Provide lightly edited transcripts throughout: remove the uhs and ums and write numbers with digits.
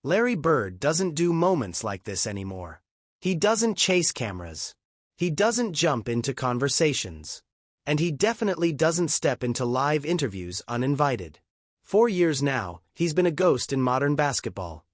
Larry Bird doesn't do moments like this anymore. He doesn't chase cameras. He doesn't jump into conversations. And he definitely doesn't step into live interviews uninvited. 4 years now, he's been a ghost in modern basketball.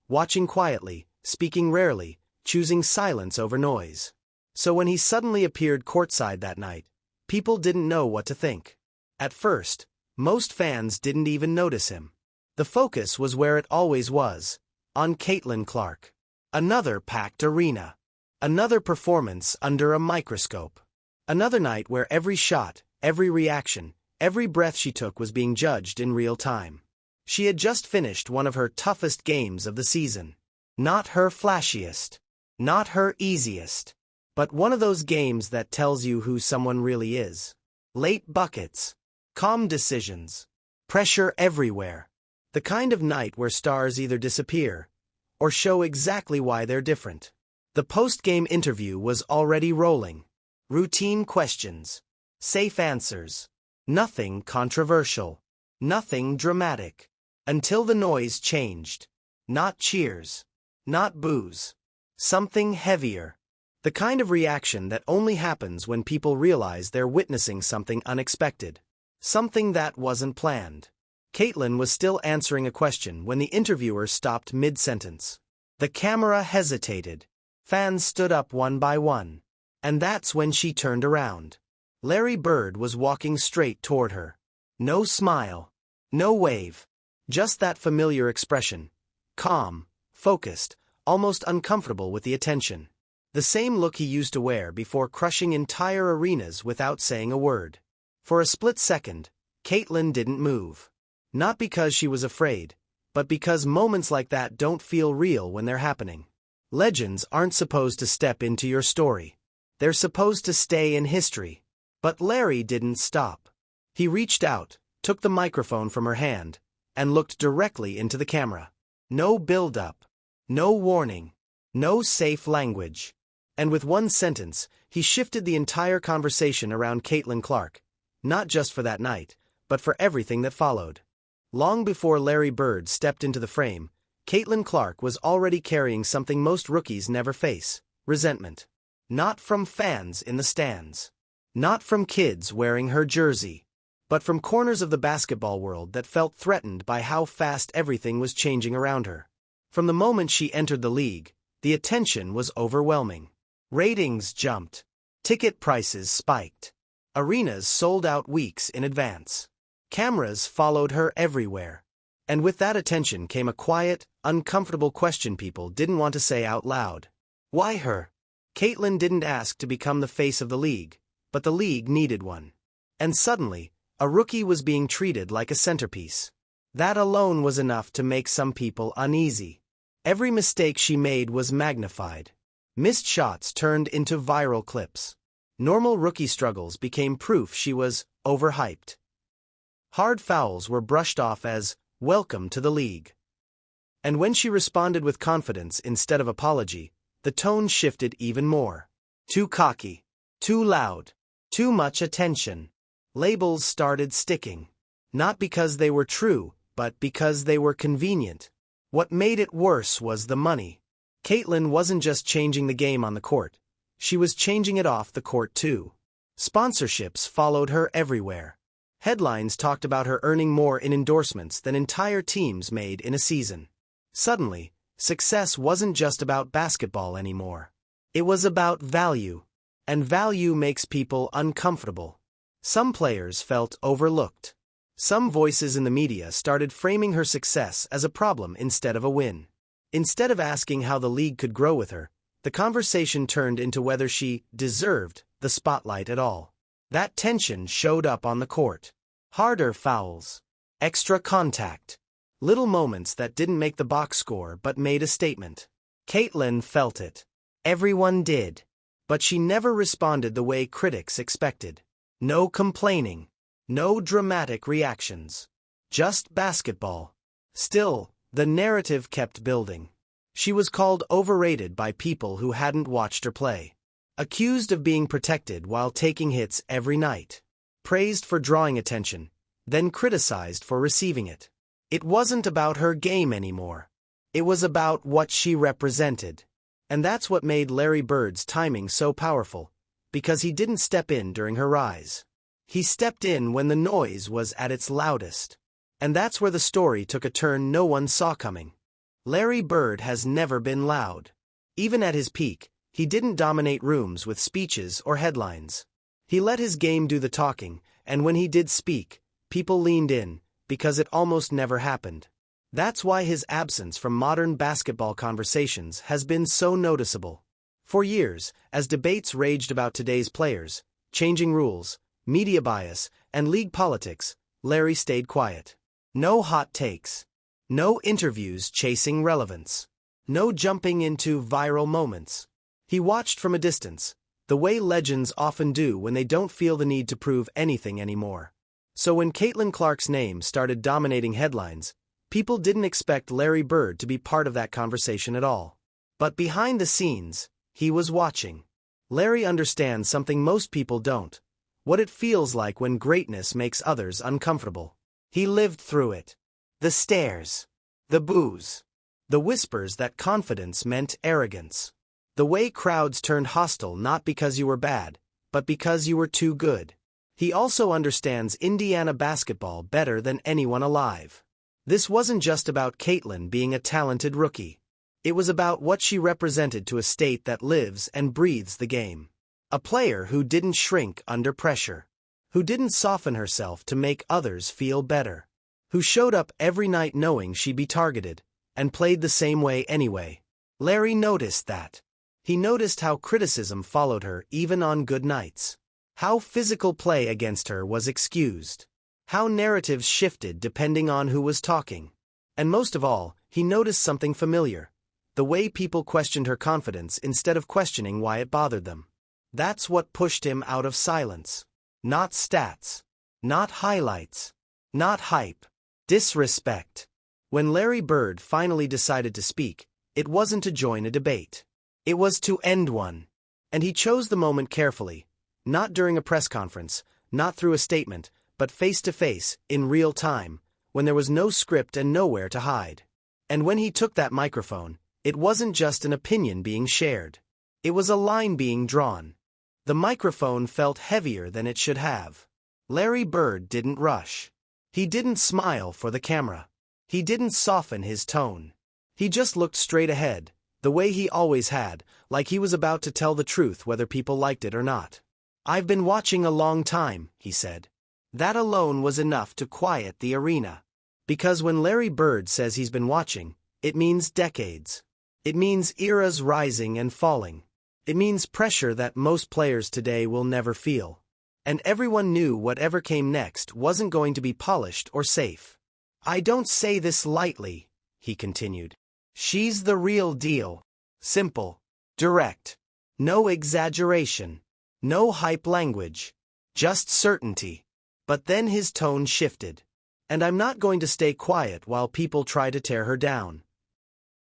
Watching quietly, speaking rarely, choosing silence over noise. So when he suddenly appeared courtside that night, people didn't know what to think. At first, most fans didn't even notice him. The focus was where it always was, on Caitlin Clark. Another packed arena. Another performance under a microscope. Another night where every shot, every reaction, every breath she took was being judged in real time. She had just finished one of her toughest games of the season. Not her flashiest. Not her easiest. But one of those games that tells you who someone really is. Late buckets. Calm decisions. Pressure everywhere. The kind of night where stars either disappear or show exactly why they're different. The post-game interview was already rolling. Routine questions. Safe answers. Nothing controversial. Nothing dramatic. Until the noise changed. Not cheers. Not boos. Something heavier. The kind of reaction that only happens when people realize they're witnessing something unexpected. Something that wasn't planned. Caitlin was still answering a question when the interviewer stopped mid-sentence. The camera hesitated. Fans stood up one by one. And that's when she turned around. Larry Bird was walking straight toward her. No smile. No wave. Just that familiar expression. Calm, focused, almost uncomfortable with the attention. The same look he used to wear before crushing entire arenas without saying a word. For a split second, Caitlin didn't move. Not because she was afraid, but because moments like that don't feel real when they're happening. Legends aren't supposed to step into your story. They're supposed to stay in history. But Larry didn't stop. He reached out, took the microphone from her hand, and looked directly into the camera. No build-up. No warning. No safe language. And with one sentence, he shifted the entire conversation around Caitlin Clark. Not just for that night, but for everything that followed. Long before Larry Bird stepped into the frame, Caitlin Clark was already carrying something most rookies never face: resentment. Not from fans in the stands. Not from kids wearing her jersey. But from corners of the basketball world that felt threatened by how fast everything was changing around her. From the moment she entered the league, the attention was overwhelming. Ratings jumped. Ticket prices spiked. Arenas sold out weeks in advance. Cameras followed her everywhere. And with that attention came a quiet, uncomfortable question people didn't want to say out loud. Why her? Caitlin didn't ask to become the face of the league, but the league needed one. And suddenly, a rookie was being treated like a centerpiece. That alone was enough to make some people uneasy. Every mistake she made was magnified. Missed shots turned into viral clips. Normal rookie struggles became proof she was overhyped. Hard fouls were brushed off as welcome to the league. And when she responded with confidence instead of apology, the tone shifted even more. Too cocky. Too loud. Too much attention. Labels started sticking. Not because they were true, but because they were convenient. What made it worse was the money. Caitlin wasn't just changing the game on the court. She was changing it off the court too. Sponsorships followed her everywhere. Headlines talked about her earning more in endorsements than entire teams made in a season. Suddenly, success wasn't just about basketball anymore. It was about value. And value makes people uncomfortable. Some players felt overlooked. Some voices in the media started framing her success as a problem instead of a win. Instead of asking how the league could grow with her, the conversation turned into whether she deserved the spotlight at all. That tension showed up on the court. Harder fouls. Extra contact. Little moments that didn't make the box score but made a statement. Caitlin felt it. Everyone did. But she never responded the way critics expected. No complaining. No dramatic reactions. Just basketball. Still, the narrative kept building. She was called overrated by people who hadn't watched her play. Accused of being protected while taking hits every night. Praised for drawing attention, then criticized for receiving it. It wasn't about her game anymore. It was about what she represented. And that's what made Larry Bird's timing so powerful, because he didn't step in during her rise. He stepped in when the noise was at its loudest. And that's where the story took a turn no one saw coming. Larry Bird has never been loud. Even at his peak, he didn't dominate rooms with speeches or headlines. He let his game do the talking, and when he did speak, people leaned in, because it almost never happened. That's why his absence from modern basketball conversations has been so noticeable. For years, as debates raged about today's players, changing rules, media bias, and league politics, Larry stayed quiet. No hot takes. No interviews chasing relevance. No jumping into viral moments. He watched from a distance, the way legends often do when they don't feel the need to prove anything anymore. So when Caitlin Clark's name started dominating headlines, people didn't expect Larry Bird to be part of that conversation at all. But behind the scenes, he was watching. Larry understands something most people don't: what it feels like when greatness makes others uncomfortable. He lived through it. The stares. The boos. The whispers that confidence meant arrogance. The way crowds turned hostile not because you were bad, but because you were too good. He also understands Indiana basketball better than anyone alive. This wasn't just about Caitlin being a talented rookie. It was about what she represented to a state that lives and breathes the game. A player who didn't shrink under pressure. Who didn't soften herself to make others feel better. Who showed up every night knowing she'd be targeted, and played the same way anyway. Larry noticed that. He noticed how criticism followed her even on good nights. How physical play against her was excused. How narratives shifted depending on who was talking. And most of all, he noticed something familiar: the way people questioned her confidence instead of questioning why it bothered them. That's what pushed him out of silence. Not stats. Not highlights. Not hype. Disrespect. When Larry Bird finally decided to speak, it wasn't to join a debate. It was to end one. And he chose the moment carefully. Not during a press conference, not through a statement, but face-to-face, in real time, when there was no script and nowhere to hide. And when he took that microphone, it wasn't just an opinion being shared. It was a line being drawn. The microphone felt heavier than it should have. Larry Bird didn't rush. He didn't smile for the camera. He didn't soften his tone. He just looked straight ahead, the way he always had, like he was about to tell the truth whether people liked it or not. "I've been watching a long time," he said. That alone was enough to quiet the arena. Because when Larry Bird says he's been watching, it means decades. It means eras rising and falling. It means pressure that most players today will never feel. And everyone knew whatever came next wasn't going to be polished or safe. "I don't say this lightly," he continued. "She's the real deal. Simple. Direct. No exaggeration. No hype language. Just certainty." But then his tone shifted. "And I'm not going to stay quiet while people try to tear her down."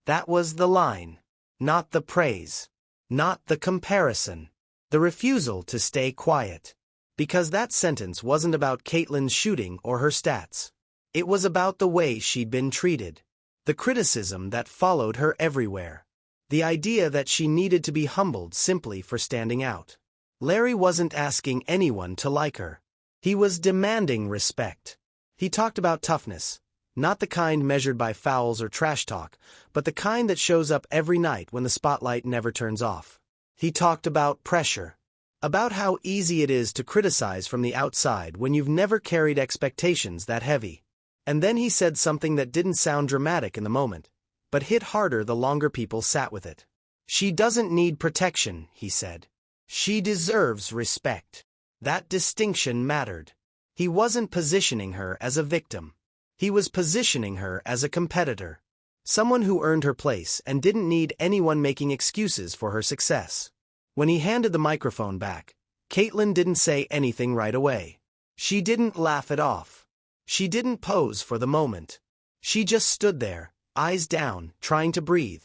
That was the line. Not the praise. Not the comparison. The refusal to stay quiet. Because that sentence wasn't about Caitlin's shooting or her stats. It was about the way she'd been treated. The criticism that followed her everywhere. The idea that she needed to be humbled simply for standing out. Larry wasn't asking anyone to like her. He was demanding respect. He talked about toughness. Not the kind measured by fouls or trash talk, but the kind that shows up every night when the spotlight never turns off. He talked about pressure. About how easy it is to criticize from the outside when you've never carried expectations that heavy. And then he said something that didn't sound dramatic in the moment, but hit harder the longer people sat with it. "She doesn't need protection," he said. "She deserves respect." That distinction mattered. He wasn't positioning her as a victim. He was positioning her as a competitor. Someone who earned her place and didn't need anyone making excuses for her success. When he handed the microphone back, Caitlin didn't say anything right away. She didn't laugh it off. She didn't pose for the moment. She just stood there, eyes down, trying to breathe.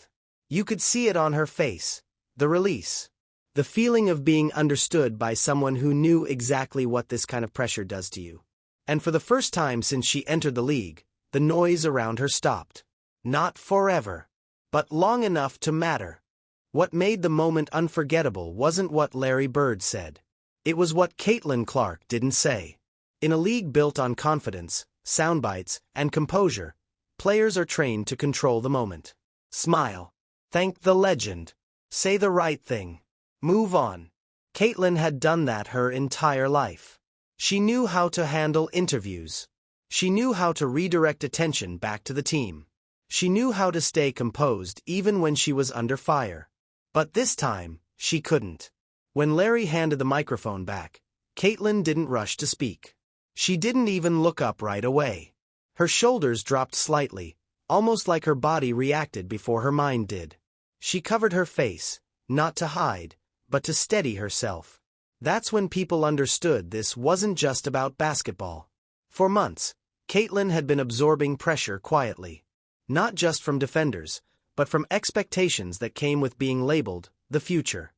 You could see it on her face. The release. The feeling of being understood by someone who knew exactly what this kind of pressure does to you. And for the first time since she entered the league, the noise around her stopped. Not forever. But long enough to matter. What made the moment unforgettable wasn't what Larry Bird said. It was what Caitlin Clark didn't say. In a league built on confidence, soundbites, and composure, players are trained to control the moment. Smile. Thank the legend. Say the right thing. Move on. Caitlin had done that her entire life. She knew how to handle interviews. She knew how to redirect attention back to the team. She knew how to stay composed even when she was under fire. But this time, she couldn't. When Larry handed the microphone back, Caitlin didn't rush to speak. She didn't even look up right away. Her shoulders dropped slightly, almost like her body reacted before her mind did. She covered her face, not to hide, but to steady herself. That's when people understood this wasn't just about basketball. For months, Caitlin had been absorbing pressure quietly. Not just from defenders, but from expectations that came with being labeled the future.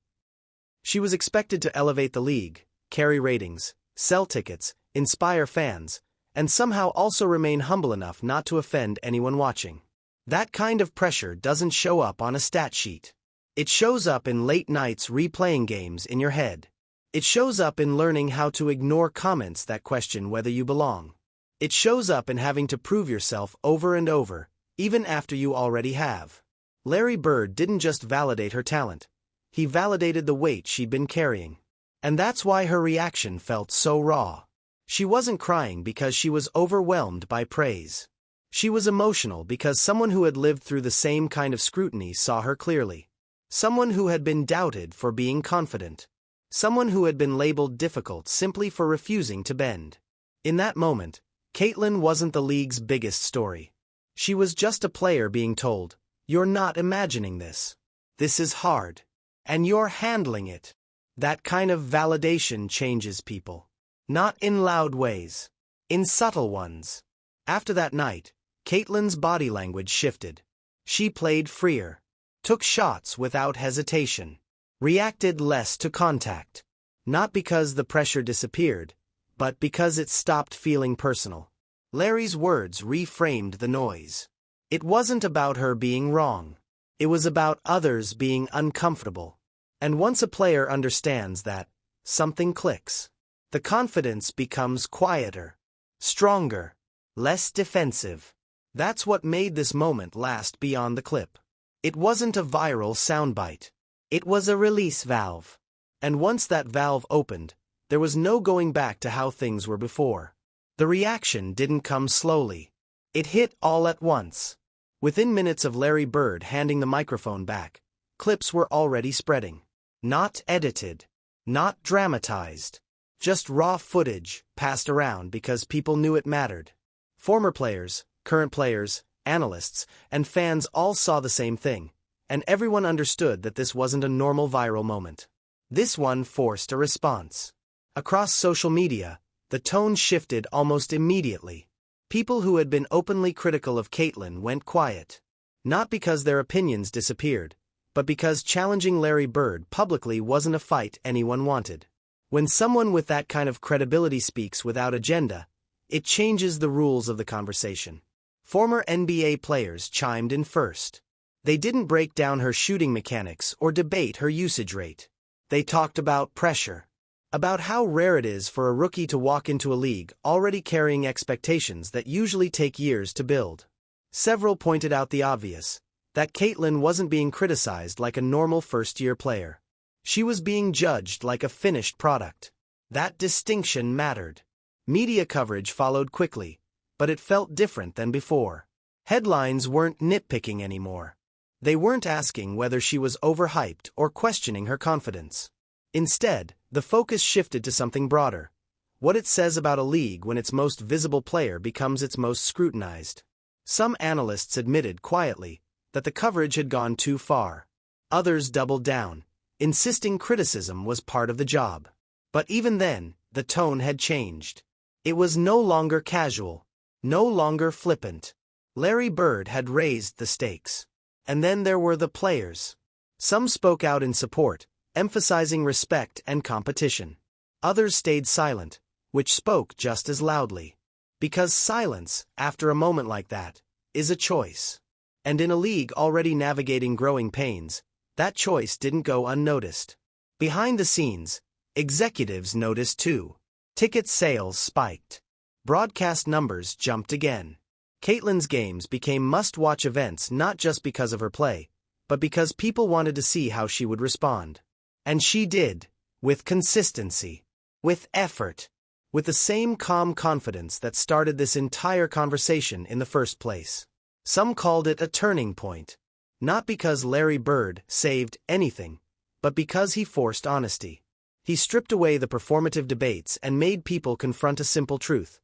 She was expected to elevate the league, carry ratings, sell tickets, inspire fans, and somehow also remain humble enough not to offend anyone watching. That kind of pressure doesn't show up on a stat sheet. It shows up in late nights replaying games in your head. It shows up in learning how to ignore comments that question whether you belong. It shows up in having to prove yourself over and over, even after you already have. Larry Bird didn't just validate her talent. He validated the weight she'd been carrying. And that's why her reaction felt so raw. She wasn't crying because she was overwhelmed by praise. She was emotional because someone who had lived through the same kind of scrutiny saw her clearly. Someone who had been doubted for being confident. Someone who had been labeled difficult simply for refusing to bend. In that moment, Caitlin wasn't the league's biggest story. She was just a player being told, "You're not imagining this. This is hard. And you're handling it." That kind of validation changes people. Not in loud ways. In subtle ones. After that night, Caitlin's body language shifted. She played freer. Took shots without hesitation. Reacted less to contact. Not because the pressure disappeared, but because it stopped feeling personal. Larry's words reframed the noise. It wasn't about her being wrong. It was about others being uncomfortable. And once a player understands that, something clicks. The confidence becomes quieter, stronger, less defensive. That's what made this moment last beyond the clip. It wasn't a viral soundbite. It was a release valve. And once that valve opened, there was no going back to how things were before. The reaction didn't come slowly. It hit all at once. Within minutes of Larry Bird handing the microphone back, clips were already spreading. Not edited. Not dramatized. Just raw footage, passed around because people knew it mattered. Former players, current players, analysts, and fans all saw the same thing, and everyone understood that this wasn't a normal viral moment. This one forced a response. Across social media, the tone shifted almost immediately. People who had been openly critical of Caitlin went quiet. Not because their opinions disappeared, but because challenging Larry Bird publicly wasn't a fight anyone wanted. When someone with that kind of credibility speaks without agenda, it changes the rules of the conversation. Former NBA players chimed in first. They didn't break down her shooting mechanics or debate her usage rate. They talked about pressure. About how rare it is for a rookie to walk into a league already carrying expectations that usually take years to build. Several pointed out the obvious, that Caitlin wasn't being criticized like a normal first-year player. She was being judged like a finished product. That distinction mattered. Media coverage followed quickly, but it felt different than before. Headlines weren't nitpicking anymore. They weren't asking whether she was overhyped or questioning her confidence. Instead, the focus shifted to something broader. What it says about a league when its most visible player becomes its most scrutinized. Some analysts admitted quietly that the coverage had gone too far. Others doubled down, insisting criticism was part of the job. But even then, the tone had changed. It was no longer casual, no longer flippant. Larry Bird had raised the stakes. And then there were the players. Some spoke out in support, emphasizing respect and competition. Others stayed silent, which spoke just as loudly. Because silence, after a moment like that, is a choice. And in a league already navigating growing pains, that choice didn't go unnoticed. Behind the scenes, executives noticed too. Ticket sales spiked. Broadcast numbers jumped again. Caitlyn's games became must-watch events not just because of her play, but because people wanted to see how she would respond. And she did, with consistency, with effort, with the same calm confidence that started this entire conversation in the first place. Some called it a turning point, not because Larry Bird saved anything, but because he forced honesty. He stripped away the performative debates and made people confront a simple truth.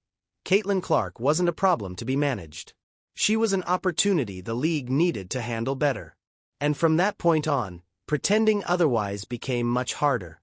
Caitlin Clark wasn't a problem to be managed. She was an opportunity the league needed to handle better. And from that point on, pretending otherwise became much harder.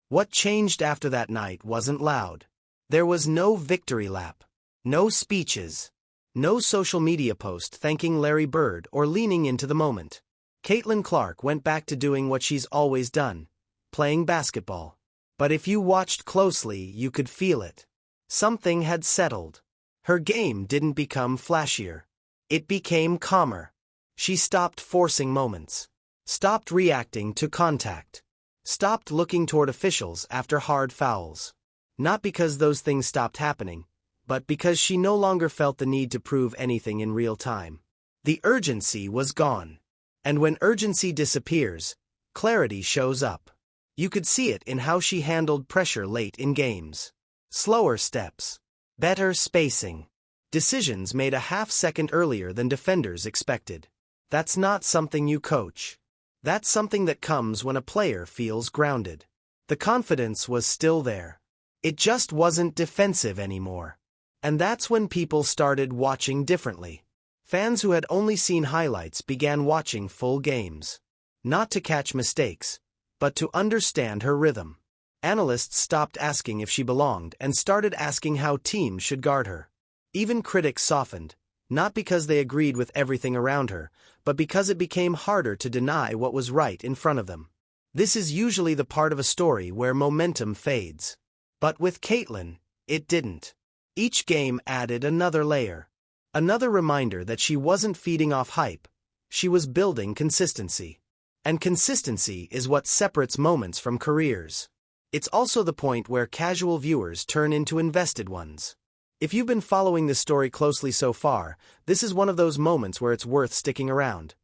What changed after that night wasn't loud. There was no victory lap, no speeches, no social media post thanking Larry Bird or leaning into the moment. Caitlin Clark went back to doing what she's always done, playing basketball. But if you watched closely, you could feel it. Something had settled. Her game didn't become flashier. It became calmer. She stopped forcing moments, stopped reacting to contact, stopped looking toward officials after hard fouls. Not because those things stopped happening, but because she no longer felt the need to prove anything in real time. The urgency was gone. And when urgency disappears, clarity shows up. You could see it in how she handled pressure late in games. Slower steps, better spacing, decisions made a half-second earlier than defenders expected. That's not something you coach. That's something that comes when a player feels grounded. The confidence was still there. It just wasn't defensive anymore. And that's when people started watching differently. Fans who had only seen highlights began watching full games. Not to catch mistakes, but to understand her rhythm. Analysts stopped asking if she belonged and started asking how teams should guard her. Even critics softened, not because they agreed with everything around her, but because it became harder to deny what was right in front of them. This is usually the part of a story where momentum fades. But with Caitlin, it didn't. Each game added another layer. Another reminder that she wasn't feeding off hype. She was building consistency. And consistency is what separates moments from careers. It's also the point where casual viewers turn into invested ones. If you've been following this story closely so far, this is one of those moments where it's worth sticking around.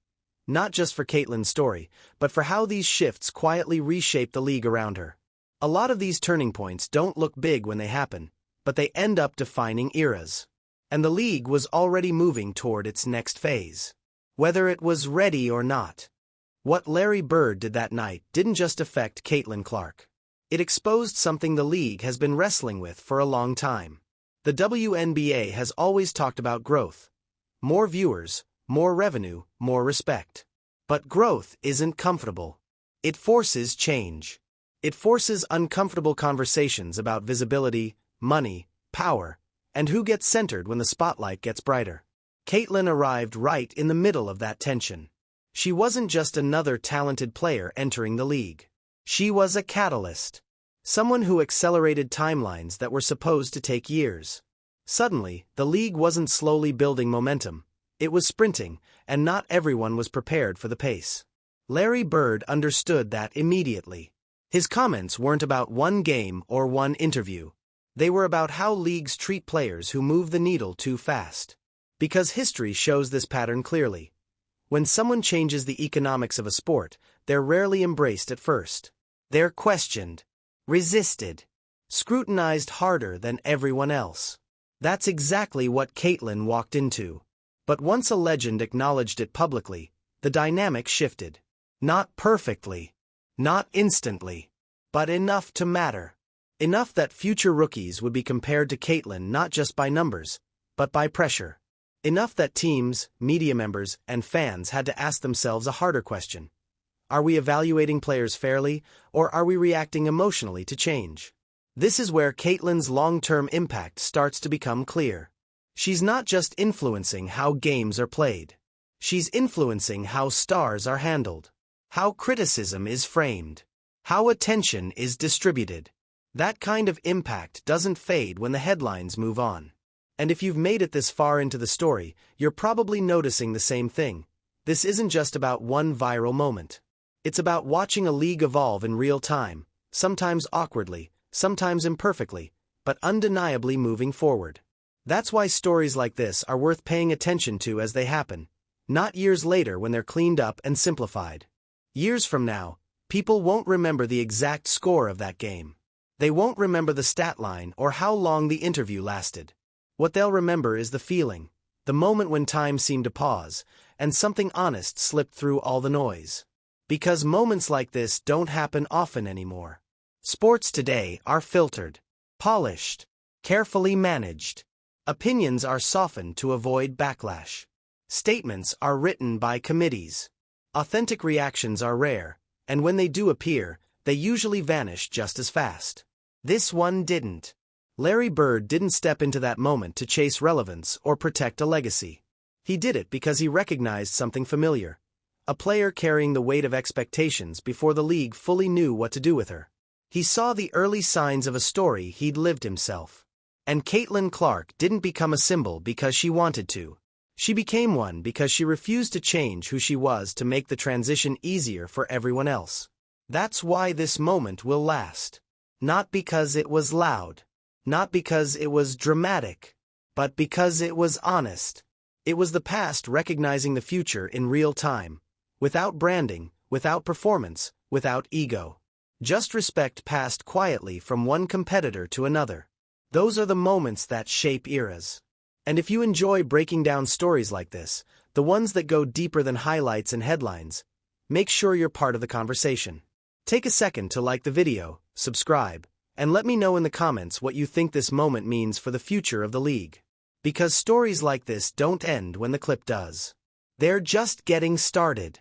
Not just for Caitlin's story, but for how these shifts quietly reshape the league around her. A lot of these turning points don't look big when they happen, but they end up defining eras. And the league was already moving toward its next phase. Whether it was ready or not. What Larry Bird did that night didn't just affect Caitlin Clark. It exposed something the league has been wrestling with for a long time. The WNBA has always talked about growth. More viewers, more revenue, more respect. But growth isn't comfortable. It forces change. It forces uncomfortable conversations about visibility, money, power, and who gets centered when the spotlight gets brighter. Caitlin arrived right in the middle of that tension. She wasn't just another talented player entering the league. She was a catalyst. Someone who accelerated timelines that were supposed to take years. Suddenly, the league wasn't slowly building momentum. It was sprinting, and not everyone was prepared for the pace. Larry Bird understood that immediately. His comments weren't about one game or one interview. They were about how leagues treat players who move the needle too fast. Because history shows this pattern clearly. When someone changes the economics of a sport, they're rarely embraced at first. They're questioned, resisted, scrutinized harder than everyone else. That's exactly what Caitlin walked into. But once a legend acknowledged it publicly, the dynamic shifted. Not perfectly, not instantly, but enough to matter. Enough that future rookies would be compared to Caitlin not just by numbers, but by pressure. Enough that teams, media members, and fans had to ask themselves a harder question. Are we evaluating players fairly, or are we reacting emotionally to change? This is where Caitlin's long-term impact starts to become clear. She's not just influencing how games are played. She's influencing how stars are handled, how criticism is framed, how attention is distributed. That kind of impact doesn't fade when the headlines move on. And if you've made it this far into the story, you're probably noticing the same thing. this isn't just about one viral moment. It's about watching a league evolve in real time, sometimes awkwardly, sometimes imperfectly, but undeniably moving forward. That's why stories like this are worth paying attention to as they happen, not years later when they're cleaned up and simplified. Years from now, people won't remember the exact score of that game. They won't remember the stat line or how long the interview lasted. What they'll remember is the feeling, the moment when time seemed to pause, and something honest slipped through all the noise. Because moments like this don't happen often anymore. Sports today are filtered, polished, carefully managed. Opinions are softened to avoid backlash. Statements are written by committees. Authentic reactions are rare, and when they do appear, they usually vanish just as fast. This one didn't. Larry Bird didn't step into that moment to chase relevance or protect a legacy. He did it because he recognized something familiar. A player carrying the weight of expectations before the league fully knew what to do with her. He saw the early signs of a story he'd lived himself. And Caitlin Clark didn't become a symbol because she wanted to. She became one because she refused to change who she was to make the transition easier for everyone else. That's why this moment will last. Not because it was loud. Not because it was dramatic, but because it was honest. It was the past recognizing the future in real time, without branding, without performance, without ego. Just respect passed quietly from one competitor to another. Those are the moments that shape eras. And if you enjoy breaking down stories like this, the ones that go deeper than highlights and headlines, make sure you're part of the conversation. Take a second to like the video, subscribe, and let me know in the comments what you think this moment means for the future of the league. Because stories like this don't end when the clip does. They're just getting started.